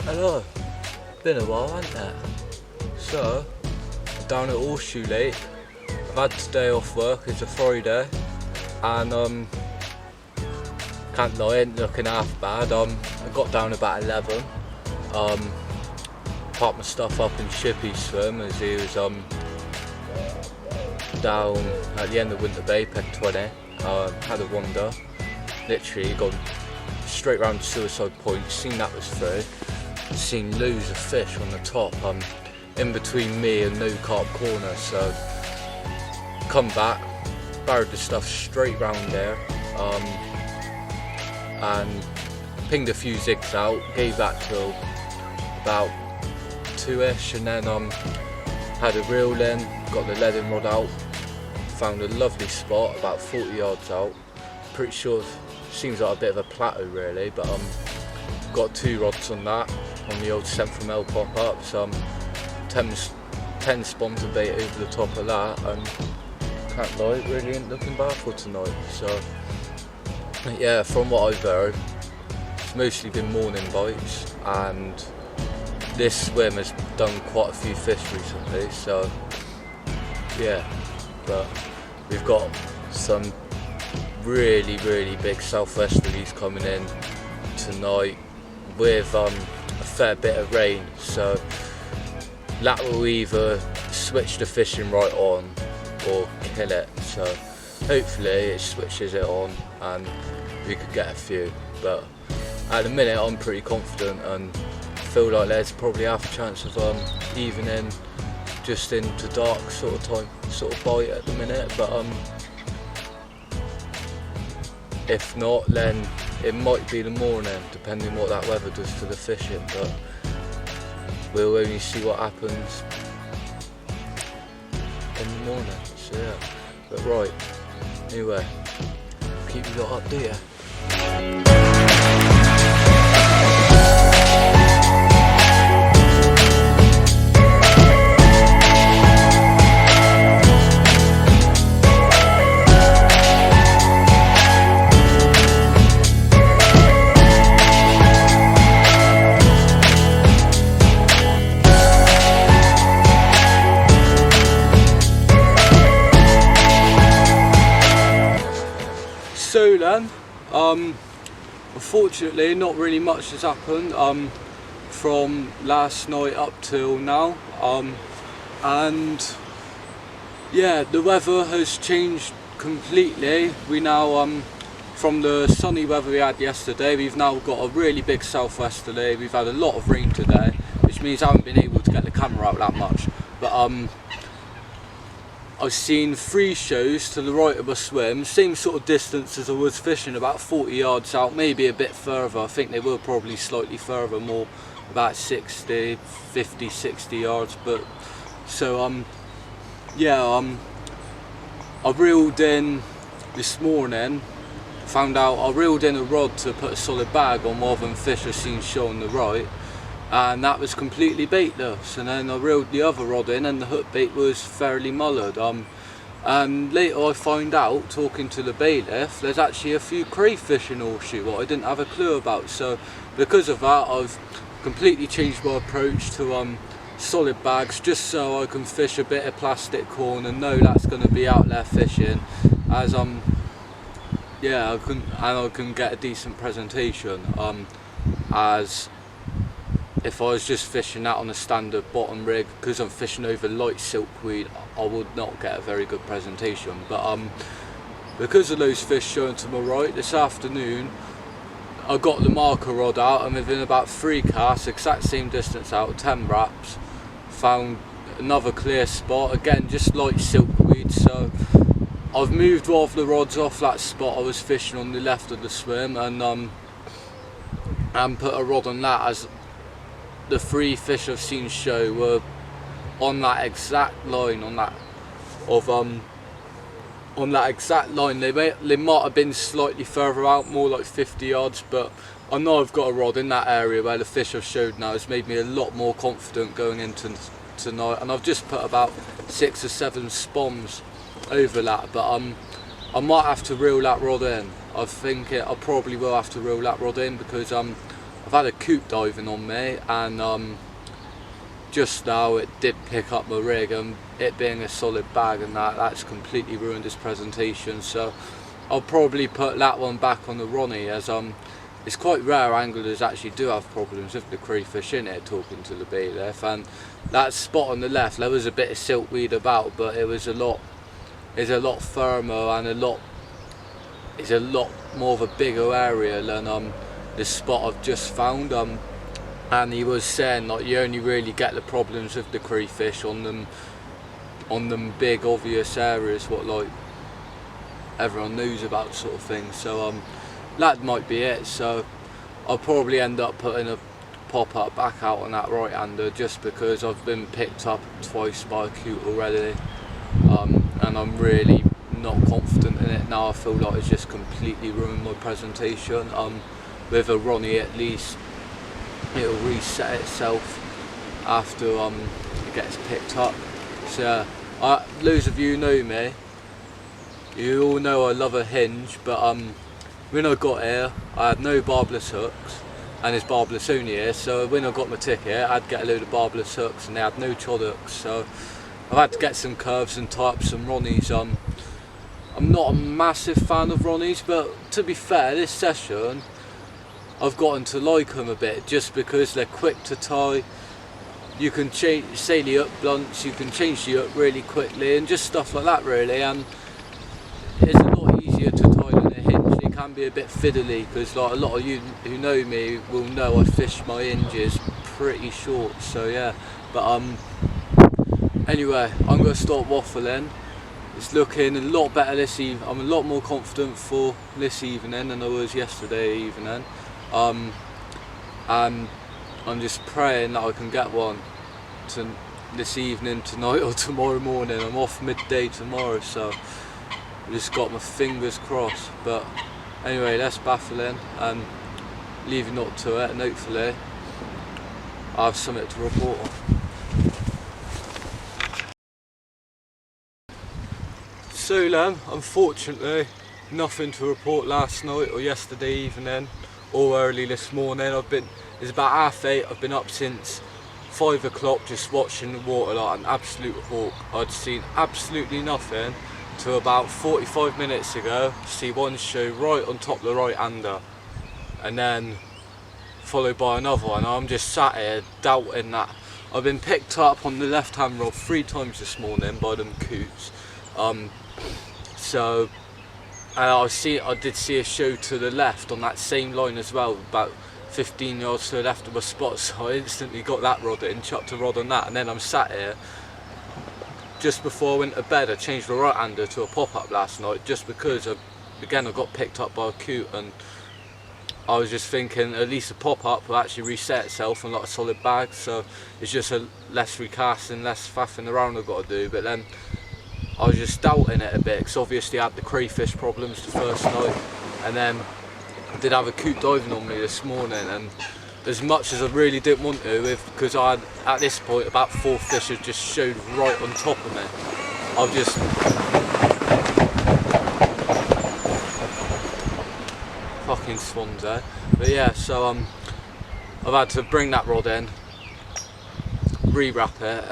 Hello, been a while, hasn't it? So, down at Horseshoe Lake. I've had today off work, it's a Friday, and can't lie, ain't looking half bad. I got down about 11, packed my stuff up in Shippy's swim as he was down at the end of Winter Bay, peg 20. Had a wander, literally gone straight round to Suicide Point, seen that was through. Seen loads of fish on the top, in between me and no carp corner, so come back, barrowed the stuff straight round there, and pinged a few zigs out, gave that till about 2ish, and then had a reel in, got the leading rod out, found a lovely spot about 40 yards out, pretty sure seems like a bit of a plateau really, but got 2 rods on that, on the old sent from L pop-up, some 10 sponsor bait over the top of that, and can't lie, it really ain't looking bad for tonight. So yeah, from what I've heard, it's mostly been morning bites, and this swim has done quite a few fish recently, so yeah, but we've got some really big southwesterlies coming in tonight with a fair bit of rain, so that will either switch the fishing right on or kill it, so hopefully it switches it on and we could get a few, but at the minute I'm pretty confident and feel like there's probably half a chance of evening just into dark sort of time, sort of bite at the minute, but if not, then it might be the morning, depending what that weather does to the fishing, but we'll only see what happens in the morning, so yeah. But right, anyway, keep you lot up, do ya? So then, unfortunately not really much has happened from last night up till now, and yeah, the weather has changed completely. We now, from the sunny weather we had yesterday, we've now got a really big southwesterly. We've had a lot of rain today, which means I haven't been able to get the camera out that much, but I've seen 3 shows to the right of my swim, same sort of distance as I was fishing, about 40 yards out, maybe a bit further. I think they were probably slightly further, more about 50, 60 yards, but so yeah, I reeled in this morning, found out I reeled in a rod to put a solid bag on more than fish I've seen show on the right, and that was completely baitless, and then I reeled the other rod in and the hook bait was fairly mullered, and later I find out, talking to the bailiff, there's actually a few crayfish in Horseshoe what I didn't have a clue about, so because of that I've completely changed my approach to solid bags, just so I can fish a bit of plastic corn and know that's going to be out there fishing, as yeah, I can get a decent presentation, as if I was just fishing that on a standard bottom rig, because I'm fishing over light silkweed, I would not get a very good presentation, but because of those fish showing to my right this afternoon, I got the marker rod out, and within about 3 casts, exact same distance out, 10 wraps, found another clear spot, again just light silkweed, so I've moved one of the rods off that spot I was fishing on the left of the swim, and put a rod on that, as the 3 fish I've seen show were on that exact line, on that exact line. They might have been slightly further out, more like 50 yards, but I know I've got a rod in that area where the fish I've showed now has made me a lot more confident going into tonight, and I've just put about 6 or 7 spoms over that, but I might have to reel that rod in. I think I probably will have to reel that rod in, because I've had a coot diving on me, and just now it did pick up my rig, and it being a solid bag and that's completely ruined this presentation. So I'll probably put that one back on the Ronnie, as it's quite rare anglers actually do have problems with the crayfish in it, talking to the bailiff. And that spot on the left, there was a bit of siltweed about, but it's a lot firmer, and it's a lot more of a bigger area than this spot I've just found. And he was saying like you only really get the problems with the crayfish on them big obvious areas what like everyone knows about, sort of thing. So that might be it. So I'll probably end up putting a pop-up back out on that right-hander, just because I've been picked up twice by a coot already, and I'm really not confident in it now. I feel like it's just completely ruined my presentation. With a Ronnie, at least it'll reset itself after it gets picked up. So those of you who know me, you all know I love a hinge, but when I got here I had no barbless hooks, and it's barbless only here. So when I got my ticket I'd get a load of barbless hooks, and they had no chod hooks, so I've had to get some curves and tie up some Ronnies. I'm not a massive fan of Ronnies, but to be fair, this session I've gotten to like them a bit, just because they're quick to tie. You can say the hook blunts, you can change the hook really quickly, and just stuff like that really. And it's a lot easier to tie than a hinge. It can be a bit fiddly, because like a lot of you who know me will know I fish my hinges pretty short. So yeah, but anyway, I'm going to stop waffling. It's looking a lot better this evening. I'm a lot more confident for this evening than I was yesterday evening. And I'm just praying that I can get one this evening, tonight, or tomorrow morning. I'm off midday tomorrow, so I just got my fingers crossed. But anyway, that's baffling, and leaving up to it, and hopefully I have something to report on. So then, unfortunately, nothing to report last night or yesterday evening or early this morning. It's about 8:30. I've been up since 5 o'clock just watching the water like an absolute hawk. I'd seen absolutely nothing till about 45 minutes ago. See one show right on top of the right-hander, and then followed by another one. I'm just sat here doubting that. I've been picked up on the left-hand rod 3 times this morning by them coots. So I did see a show to the left on that same line as well, about 15 yards to the left of my spot, so I instantly got that rod in, chucked a rod on that, and then I'm sat here. Just before I went to bed I changed my right-hander to a pop-up last night, just because I got picked up by a coot, and I was just thinking at least a pop-up will actually reset itself on like a solid bag, so it's just a less recasting, less faffing around I've got to do. But then I was just doubting it a bit, because obviously I had the crayfish problems the first night, and then I did have a coot diving on me this morning, and as much as I really didn't want to, because I had, at this point, about 4 fish had just showed right on top of me. I've just fucking swans there. But yeah, so I've had to bring that rod in, rewrap it,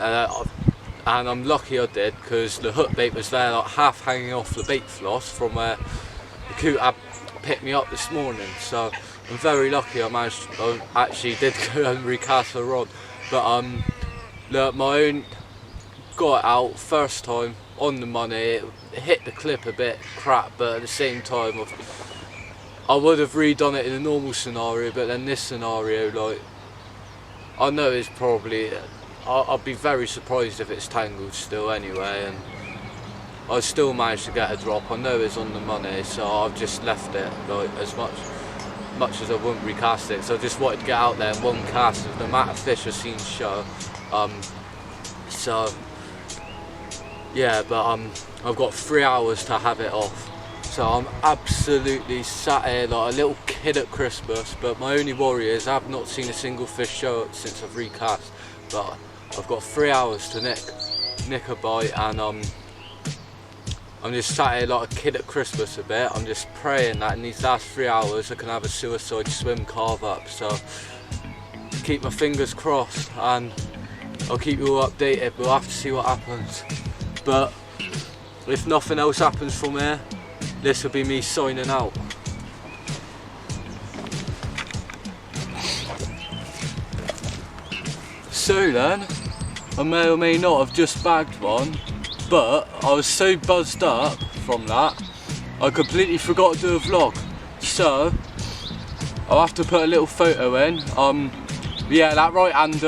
and I'm lucky I did, because the hook bait was there like half hanging off the bait floss from where the coot had picked me up this morning. So I'm very lucky I actually did go and recast the rod. But look, my own got it out first time on the money. It hit the clip a bit crap, but at the same time I would have redone it in a normal scenario, but then this scenario, like, I know it's probably, I'd be very surprised if it's tangled still anyway, and I still managed to get a drop. I know it's on the money, so I've just left it like as much as I wouldn't recast it. So I just wanted to get out there in one cast with the amount of fish I've seen show. So yeah, but I've got 3 hours to have it off. So I'm absolutely sat here like a little kid at Christmas, but my only worry is I've not seen a single fish show since I've recast. But I've got 3 hours to nick a bite, and I'm just sat here like a kid at Christmas a bit. I'm just praying that in these last 3 hours I can have a suicide swim carve up. So keep my fingers crossed, and I'll keep you all updated. We'll have to see what happens. But if nothing else happens from here, this will be me signing out. So then, I may or may not have just bagged one, but I was so buzzed up from that, I completely forgot to do a vlog. So, I'll have to put a little photo in. Yeah, that right hand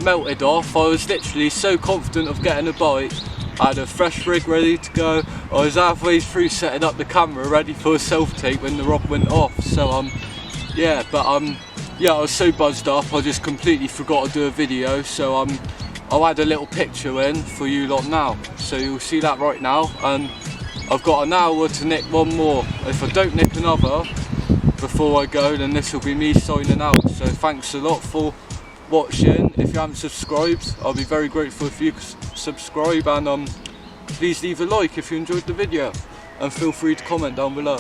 melted off. I was literally so confident of getting a bite. I had a fresh rig ready to go. I was halfway through setting up the camera ready for a self-tape when the rod went off. So yeah, but yeah, I was so buzzed up I just completely forgot to do a video. So I'll add a little picture in for you lot now. So you'll see that right now, and I've got an hour to nick one more. If I don't nick another before I go, then this will be me signing out. So thanks a lot for watching. If you haven't subscribed, I'll be very grateful if you subscribe, and please leave a like if you enjoyed the video, and feel free to comment down below.